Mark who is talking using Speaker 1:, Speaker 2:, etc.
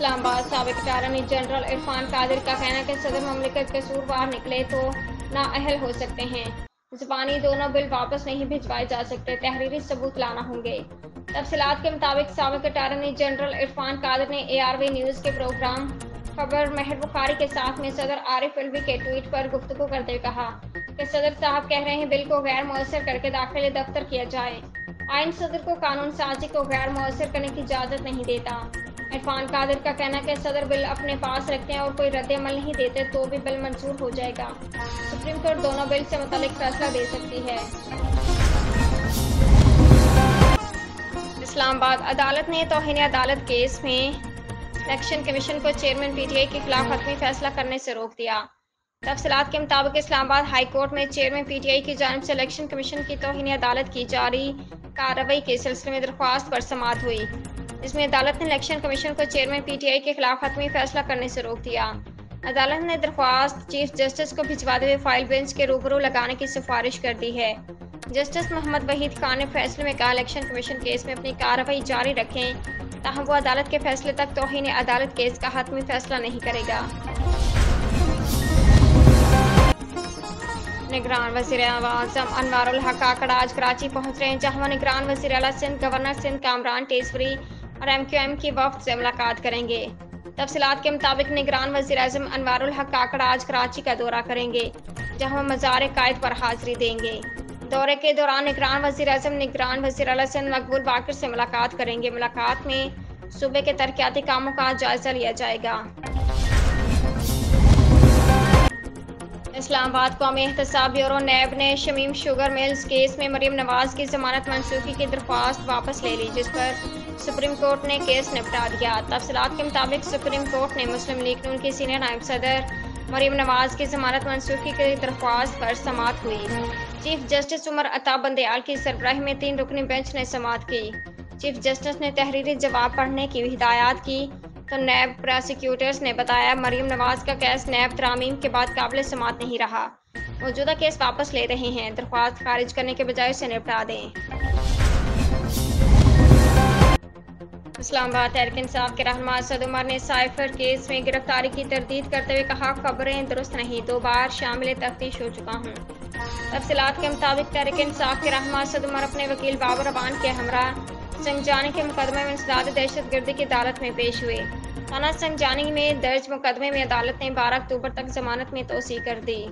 Speaker 1: اسلام آباد سابق attorney general Irfan قادر کا کہنا ہے کہ صدر مملکت قصوروار نکلے تو نااہل ہو سکتے ہیں، زبانی دونوں بل واپس نہیں بھجوائے جا سکتے، تحریری ثبوت لانا ہوں گے۔ تفصیلات کے مطابق سابق اٹارنی جنرل عرفان قادر نے ARV نیوز کے پروگرام خبر مہر بخاری کے ساتھ میں صدر عارف الوی کے ٹویٹ پر گفتگو کرتے ہوئے کہا کہ صدر صاحب کہہ رہے ہیں بل کو غیر مؤثر کر کے داخلی دفتر کیا جائے۔ آئین صدر کو قانون سازی کو غیر مؤثر کرنے کی اجازت نہیں دیتا۔ عرفان قادر کا کہنا ہے کہ صدر بل اپنے پاس رکھتے ہیں اور کوئی رد عمل نہیں دیتے تو بھی بل منظور ہو جائے گا۔ سپریم کورٹ دونوں بل سے متعلق فیصلہ دے سکتی ہے۔ اسلام آباد عدالت نے توہین عدالت کیس میں الیکشن کمیشن کو چیئرمین PTI کے خلاف حتمی فیصلہ کرنے سے روک دیا۔ تفصیلات کے مطابق اسلام آباد ہائی کورٹ میں چیئرمین PTI کی جانب سے الیکشن کمیشن کی توہین عدالت کی جاری کارروائی کے سلسلے میں درخواست پر سماعت ہوئی، جس میں عدالت نے الیکشن کمیشن کو چیئرمین PTI کے خلاف حتمی فیصلہ کرنے سے روک دیا۔ عدالت نے درخواست چیف جسٹس کو بھجواتے ہوئے فائل بینچ کے روبرو لگانے کی سفارش کر دی ہے۔ جسٹس محمد وحید خان نے فیصلے میں کہا الیکشن کمیشن کیس میں اپنی کارروائی جاری رکھیں تاہم وہ عدالت کے فیصلے تک توہین عدالت کیس کا حتمی فیصلہ نہیں کرے گا۔ نگران وزیر اعظم انوار الحق کاکڑ آج کراچی پہنچ رہے ہیں، جہاں نگران وزیر اعلیٰ سندھ گورنر سندھ کامران ٹیسری اور MQM کی وفد سے ملاقات کریں گے۔ تفصیلات کے مطابق نگران وزیر اعظم انوار الحق کاکڑ آج کراچی کا دورہ کریں گے، جہاں مزار قائد پر حاضری دیں گے۔ دورے کے دوران نگران وزیر اعظم نگران وزیر اعلیٰ سندھ مقبول باقر سے ملاقات کریں گے۔ ملاقات میں صوبے کے ترقیاتی کاموں کا جائزہ لیا جائے گا۔ اسلام آباد قومی احتساب بیورو نیب نے شمیم شوگر ملز کیس میں مریم نواز کی ضمانت منسوخی کی درخواست واپس لے لی، جس پر سپریم کورٹ نے کیس نپٹا دیا۔ تفصیلات کے مطابق سپریم کورٹ نے مسلم لیگ نون کی سینئر نائب صدر مریم نواز کی ضمانت منسوخی کی درخواست پر سماعت ہوئی۔ چیف جسٹس عمر عطا بندیال کی سربراہی میں 3 رکنی بینچ نے سماعت کی۔ چیف جسٹس نے تحریری جواب پڑھنے کی ہدایات کی تو نیب پراسیکیوٹرز نے بتایا مریم نواز کا کیس نیب ترامیم کے بعد قابل سماعت نہیں رہا، موجودہ کیس واپس لے رہے ہیں، درخواست خارج کرنے کے بجائے اسے نپٹا دیں۔ اسلام آباد تحریک انصاف کے رہنما اسد عمر نے سائفر کیس میں گرفتاری کی تردید کرتے ہوئے کہا خبریں درست نہیں، 2 بار شامل تفتیش ہو چکا ہوں۔ تفصیلات کے مطابق تحریک انصاف کے رہنما اسد عمر اپنے وکیل بابر امان کے ہمراہ سنجانی کے مقدمے میں انسداد دہشت گردی کی عدالت میں پیش ہوئے۔ تھانہ سنجانی میں درج مقدمے میں عدالت نے 12 اکتوبر تک ضمانت میں توسیع کر دی۔